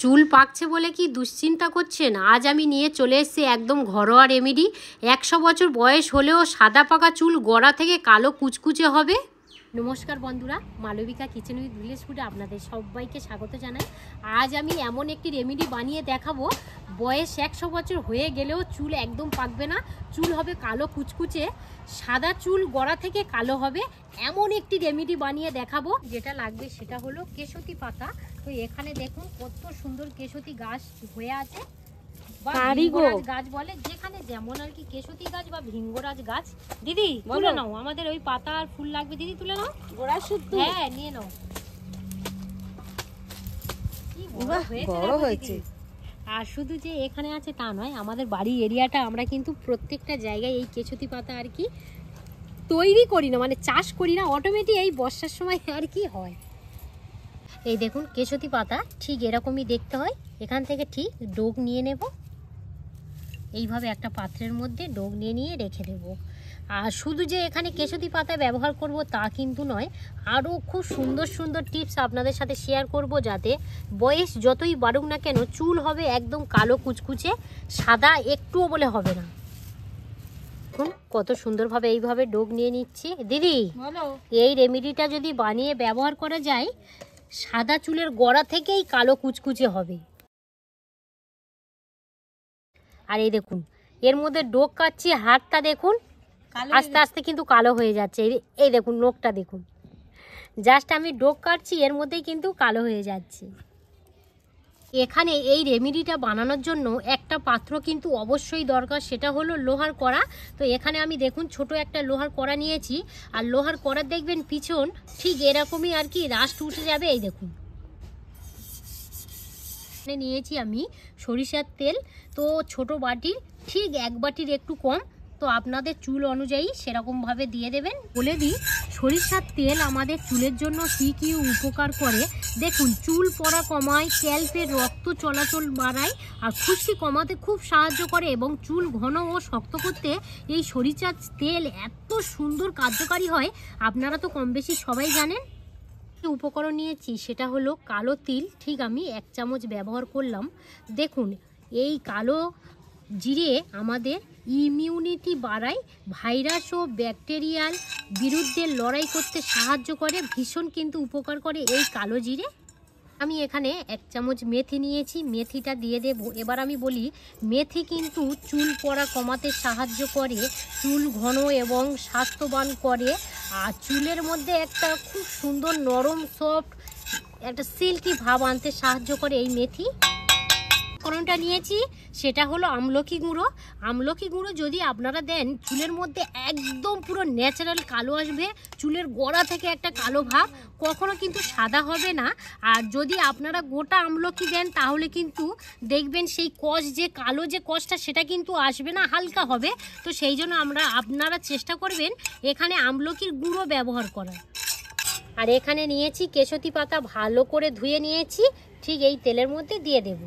চুল পাকছে বলে কি দুশ্চিন্তা করছেন? আজ আমি নিয়ে চলে এসেছি একদম ঘরোয়া রেমেডি। 100 বছর বয়স হলেও সাদা পাকা চুল গোড়া থেকে কালো কুচকুচে হবে। নমস্কার বন্ধুরা, মালবিকা কিচেন উইথ ভিলেজ ফুডে আপনাদের সবাইকে স্বাগত জানাই। আজ আমি এমন একটি রেমেডি বানিয়ে দেখাবো, বয়স 100 বছর হয়ে গেলেও চুল একদম পাকবে না, চুল হবে কালো কুচকুচে, সাদা চুল গোড়া থেকে কালো হবে। এমন একটি রেমেডি বানিয়ে দেখাবো। যেটা লাগবে সেটা হলো কেশতি পাতা। তো এখানে দেখুন কত সুন্দর কেশতি গাছ হয়ে আছে, বা ভিঙ্গরাজ গাছ বলে, যেখানে যেমন আর কি, কেশতি গাছ বা ভিঙ্গরাজ গাছ। দিদি তুলে নাও, আমাদের ওই পাতা আর ফুল লাগবে। দিদি তুলে নাও, গোড়া শুদ্ধ। হ্যাঁ নিয়ে নাও। কি বড় হয়েছে। আর শুধু যে এখানে আছে তা নয়, আমাদের বাড়ি এরিয়াটা আমরা কিন্তু প্রত্যেকটা জায়গায় এই কেশতি পাতা আর কি তৈরি করি না, মানে চাষ করি না, অটোমেটিক এই বর্ষার সময় আর কি হয়। এই দেখুন কেশতি পাতা ঠিক এরকমই দেখতে হয়। এখান থেকে ঠিক ডোগ নিয়ে নেব, এইভাবে একটা পাত্রের মধ্যে ডোগ নিয়ে রেখে দেব। আর শুধু যে এখানে কেশতি পাতা ব্যবহার করব তা কিন্তু নয়, আরও খুব সুন্দর সুন্দর টিপস আপনাদের সাথে শেয়ার করব, যাতে বয়স যতই বাড়ুক না কেন চুল হবে একদম কালো কুচকুচে, সাদা একটুও বলে হবে না। দেখুন কত সুন্দরভাবে এইভাবে ডোগ নিয়ে নিচ্ছি। দিদি এই রেমেডিটা যদি বানিয়ে ব্যবহার করা যায়, সাদা চুলের গোড়া থেকেই কালো কুচকুচে হবে। আর এই দেখুন এর মধ্যে ডোক কাটছি, হাতটা দেখুন আস্তে আস্তে কিন্তু কালো হয়ে যাচ্ছে। এই দেখুন নখটা দেখুন, জাস্ট আমি ডোক কাটছি এর মধ্যেই কিন্তু কালো হয়ে যাচ্ছে। এখানে এই রেমেডিটা বানানোর জন্য একটা পাত্র কিন্তু অবশ্যই দরকার, সেটা হলো লোহার কড়া। তো এখানে আমি দেখুন ছোট একটা লোহার কড়া নিয়েছি, আর লোহার কড়া দেখবেন পিছন ঠিক এরকমই আর কি রাস্ট উঠে যাবে। এই দেখুন নিয়েছি আমি সরিষার তেল, তো ছোট বাটির ঠিক 1 বাটির একটু কম, তো আপনাদের চুল অনুযায়ী সেরকমভাবে দিয়ে দেবেন। বলে দিই সরিষার তেল আমাদের চুলের জন্য কী উপকার করে দেখুন। চুল পড়া কমায়, ক্যাল্পের রক্ত চলাচল বাড়ায়, আর খুশকি কমাতে খুব সাহায্য করে, এবং চুল ঘন ও শক্ত করতে এই সরিষার তেল এত সুন্দর কার্যকারী হয়, আপনারা তো কম বেশি সবাই জানেন। উপকরণ নিয়েছি সেটা হলো কালো তিল, ঠিক আমি 1 চামচ ব্যবহার করলাম। দেখুন এই কালো জিরে আমাদের ইমিউনিটি বাড়ায়, ভাইরাস ও ব্যাকটেরিয়াল বিরুদ্ধে লড়াই করতে সাহায্য করে, ভীষণ কিন্তু উপকার করে এই কালো জিরে। আমি এখানে 1 চামচ মেথি নিয়েছি, মেথিটা দিয়ে দেব। এবার আমি বলি, মেথি কিন্তু চুল পড়া কমাতে সাহায্য করে, চুল ঘন এবং স্বাস্থ্যবান করে, আর চুলের মধ্যে একটা খুব সুন্দর নরম সফট একটা সিল্কি ভাব আনতে সাহায্য করে এই মেথি। উপকরণটা নিয়েছি সেটা হলো আমলকি গুঁড়ো। আমলকি গুঁড়ো যদি আপনারা দেন, চুলের মধ্যে একদম পুরো ন্যাচারাল কালো আসবে, চুলের গোড়া থেকে একটা কালো ভাব, কখনো কিন্তু সাদা হবে না। আর যদি আপনারা গোটা আমলকি দেন তাহলে কিন্তু দেখবেন সেই কষ, যে কালো যে কষটা, সেটা কিন্তু আসবে না, হালকা হবে। তো সেই জন্য আপনারা চেষ্টা করবেন এখানে আমলকির গুঁড়ো ব্যবহার করার। আর এখানে নিয়েছি কেশতি পাতা, ভালো করে ধুয়ে নিয়েছি, ঠিক এই তেলের মধ্যে দিয়ে দেব।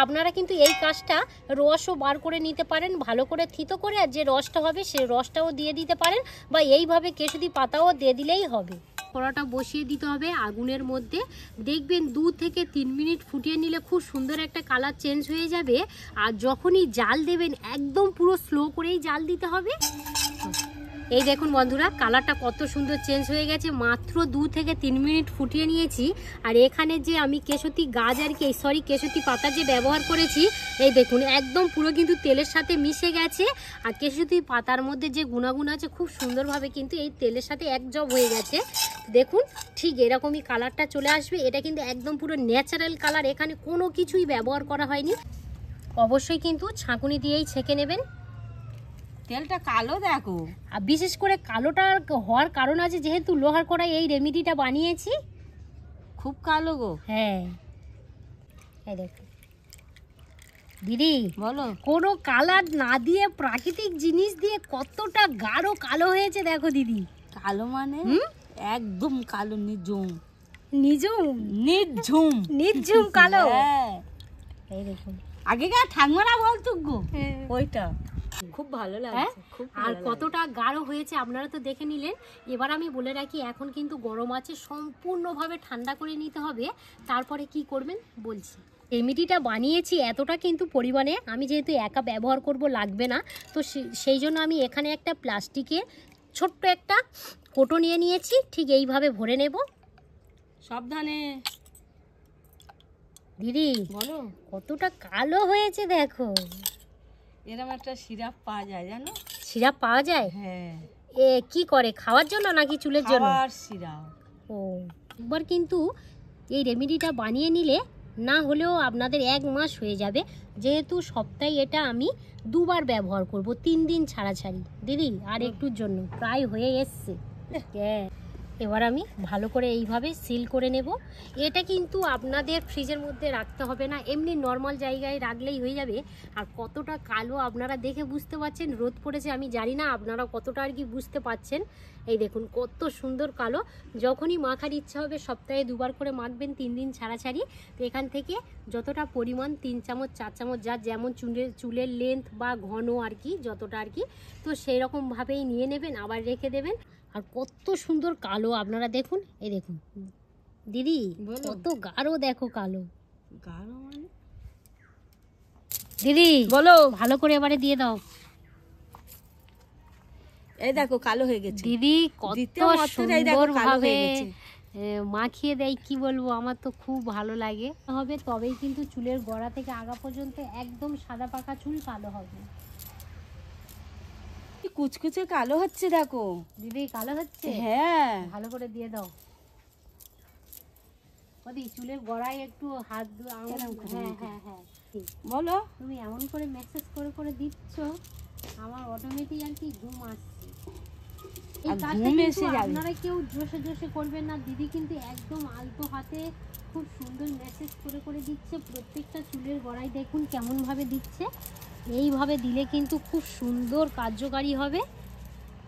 আপনারা কিন্তু এই কাজটা রসও বার করে নিতে পারেন, ভালো করে থিতো করে, আর যে রসটা হবে সেই রসটাও দিয়ে দিতে পারেন, বা এইভাবে কেশতি পাতাও দিয়ে দিলেই হবে। কড়াটা বসিয়ে দিতে হবে আগুনের মধ্যে, দেখবেন 2 থেকে 3 মিনিট ফুটিয়ে নিলে খুব সুন্দর একটা কালার চেঞ্জ হয়ে যাবে। আর যখনই জাল দেবেন একদম পুরো স্লো করেই জাল দিতে হবে। এই দেখুন বন্ধুরা কালারটা কত সুন্দর চেঞ্জ হয়ে গেছে, মাত্র 2 থেকে 3 মিনিট ফুটিয়ে নিয়েছি। আর এখানে যে আমি কেশতি গাছ আর কি, কেশতি পাতা যে ব্যবহার করেছি, এই দেখুন একদম পুরো কিন্তু তেলের সাথে মিশে গেছে। আর কেশতি পাতার মধ্যে যে গুণাগুণ আছে খুব সুন্দরভাবে কিন্তু এই তেলের সাথে একজব হয়ে গেছে। দেখুন ঠিক এরকমই কালারটা চলে আসবে। এটা কিন্তু একদম পুরো ন্যাচারাল কালার, এখানে কোনো কিছুই ব্যবহার করা হয়নি। অবশ্যই কিন্তু ছাঁকুনি দিয়েই ছেঁকে নেবেন। তেলটা কালো দেখো, আর বিশেষ করে কালোটা হওয়ার কারণ আছে, যেহেতু লোহার কড়াই এই রেমেডিটা বানিয়েছি, খুব কালো গো। হ্যাঁ এই দেখো দিদি, বলো, কোনো কালার না দিয়ে প্রাকৃতিক জিনিস দিয়ে কতটা গাঢ় কালো হয়েছে দেখো দিদি। কালো মানে একদম কালো, নিঝুম কালো। এই দেখুন আগেকার ঠাকুমারা বলতো গো, ওইটা খুব ভালো লাগছে। আর কতটা গাঢ় হয়েছে আপনারা তো দেখে নিলেন। এবার আমি বলে রাখি, এখন কিন্তু গরম আছে, সম্পূর্ণভাবে ঠান্ডা করে নিতে হবে। তারপরে কি করবেন বলছি। রেমেডিটা বানিয়েছি এতটা কিন্তু পরিমাণে, আমি যেহেতু একা ব্যবহার করব লাগবে না, তো সেই জন্য আমি এখানে একটা প্লাস্টিকের ছোট্ট একটা কোটো নিয়ে নিয়েছি। ঠিক এইভাবে ভরে নেব। সাবধানে দিদি বলো, কতটা কালো হয়েছে দেখো। এরকম একটা সিরাপ পাওয়া যায় জানো? সিরাপ পাওয়া যায়? হ্যাঁ। এ কি করে, খাওয়ার জন্য নাকি চুলের জন্য? খাওয়ার সিরাপ। ও, একবার কিন্তু এই রেমেডিটা বানিয়ে নিলে না হলেও আপনাদের 1 মাস হয়ে যাবে, যেহেতু সপ্তাহে এটা আমি 2 বার ব্যবহার করব, 3 দিন ছাড়া ছাড়ি। দিদি আর একটুর জন্য প্রায় হয়ে এসছে। হ্যাঁ, এবার আমি ভালো করে এইভাবে সিল করে নেব। এটা কিন্তু আপনাদের ফ্রিজের মধ্যে রাখতে হবে না, এমনি নর্মাল জায়গায় রাখলেই হয়ে যাবে। আর কতটা কালো আপনারা দেখে বুঝতে পারছেন, রোদ পড়েছে আমি জানি না আপনারা কতটা আর কি বুঝতে পারছেন। এই দেখুন কত সুন্দর কালো। যখনই মাখার ইচ্ছা হবে সপ্তাহে 2 বার করে মাখবেন, 3 দিন ছাড়া ছাড়ি। তো এখান থেকে যতটা পরিমাণ 3 চামচ 4 চামচ যা যেমন চুলের লেন্থ বা ঘন আর কি, যতটা আর কি, তো সেই রকমভাবেই নিয়ে নেবেন, আবার রেখে দেবেন। আর কত সুন্দর কালো আপনারা দেখুন, এই দেখুন দিদি কত গাঢ়, দেখো কালো। গাঢ় মানে? দিদি বলো, ভালো করে এবারে দিয়ে দাও। এই দেখো কালো হয়ে গেছে দিদি কত সুন্দর ভাবে মাখিয়ে দেয়, কি বলবো, আমার তো খুব ভালো লাগে। হবে তবেই কিন্তু চুলের গোড়া থেকে আগা পর্যন্ত একদম সাদা পাকা চুল কালো হবে। কুচকুচে কালো হচ্ছে দেখো দিদি, কালো হচ্ছে? হ্যাঁ, ভালো করে দিয়ে দাও। ওদি চুলের গোড়ায় একটু হাত হ্যাঁ হ্যাঁ হ্যাঁ, বলো। তুমি এমন করে মেসেজ করে করে দিচ্ছ, আমার অটোমেটিক আর কি ঘুম আসছে। এই কাজটা কিন্তু আপনারা কেউ জোশে জোশে করবেন না। দিদি কিন্তু একদম আলতো হাতে খুব সুন্দর মেসেজ করে করে দিচ্ছে প্রত্যেকটা চুলের গোড়ায়। দেখুন কেমন ভাবে দিচ্ছে, এইভাবে দিলে কিন্তু খুব সুন্দর কার্যকারী হবে।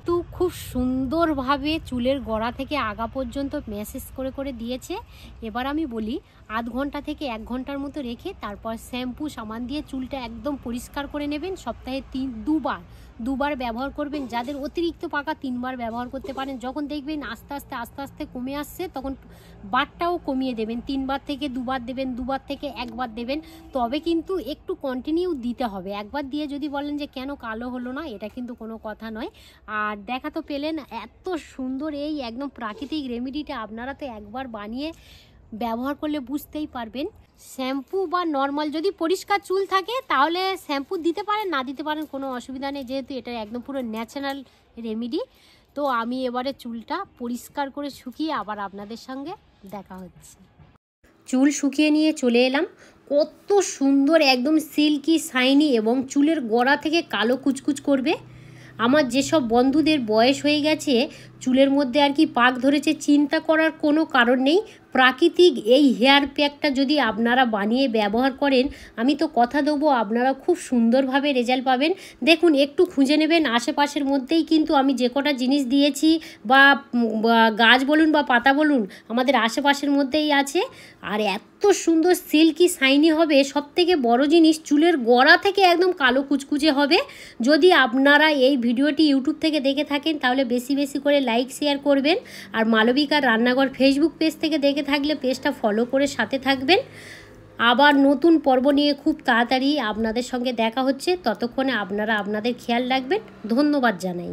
তো খুব সুন্দরভাবে চুলের গোড়া থেকে আগা পর্যন্ত মেসেজ করে করে দিয়েছে। এবার আমি বলি আধ ঘন্টা থেকে 1 ঘন্টার মতো রেখে তারপর শ্যাম্পু সাবান দিয়ে চুলটা একদম পরিষ্কার করে নেবেন। সপ্তাহে 2 বার ব্যবহার করবেন। যাদের অতিরিক্ত পাকা 3 বার ব্যবহার করতে পারেন। যখন দেখবেন আস্তে আস্তে কমে আসছে, তখন বারটাও কমিয়ে দেবেন। 3 বার থেকে 2 বার দেবেন, 2 বার থেকে 1 বার দেবেন। তবে কিন্তু একটু কন্টিনিউ দিতে হবে। একবার দিয়ে যদি বলেন যে কেন কালো হলো না, এটা কিন্তু কোনো কথা নয়। আর দেখা তো পেলেন এত সুন্দর এই একদম প্রাকৃতিক রেমেডিটা, আপনারা তো একবার বানিয়ে ব্যবহার করলে বুঝতেই পারবেন। শ্যাম্পু বা নর্মাল যদি পরিষ্কার চুল থাকে তাহলে শ্যাম্পু দিতে পারেন, না দিতে পারেন কোনো অসুবিধা নেই, যেহেতু এটা একদম পুরো ন্যাচারাল রেমেডি। তো আমি এবারে চুলটা পরিষ্কার করে শুকিয়ে আবার আপনাদের সঙ্গে দেখা হচ্ছে। চুল শুকিয়ে নিয়ে চলে এলাম। কত সুন্দর একদম সিল্কি শাইনি এবং চুলের গোড়া থেকে কালো কুচকুচ করবে। আমার যেসব বন্ধুদের বয়স হয়ে গেছে, চুলের মধ্যে আর কি পাক ধরেছে, চিন্তা করার কোনো কারণ নেই। প্রাকৃতিক এই হেয়ার প্যাকটা যদি আপনারা বানিয়ে ব্যবহার করেন, আমি তো কথা দেবো আপনারা খুব সুন্দরভাবে রেজাল্ট পাবেন। দেখুন একটু খুঁজে নেবেন আশেপাশের মধ্যেই, কিন্তু আমি যে কটা জিনিস দিয়েছি বা গাছ বলুন বা পাতা বলুন আমাদের আশেপাশের মধ্যেই আছে। আর এত সুন্দর সিল্কি শাইনি হবে, সবথেকে বড় জিনিস চুলের গোড়া থেকে একদম কালো কুচকুচে হবে। যদি আপনারা এই ভিডিওটি ইউটিউব থেকে দেখে থাকেন তাহলে বেশি বেশি করে লাইক শেয়ার করবেন। আর মালবিকার রান্নাঘর ফেসবুক পেজ থেকে দেখে থাকলে পেজটা ফলো করে সাথে থাকবেন। আবার নতুন পর্ব নিয়ে খুব তাড়াতাড়ি আপনাদের সঙ্গে দেখা হচ্ছে। ততক্ষণে আপনারা আপনাদের খেয়াল রাখবেন। ধন্যবাদ জানাই।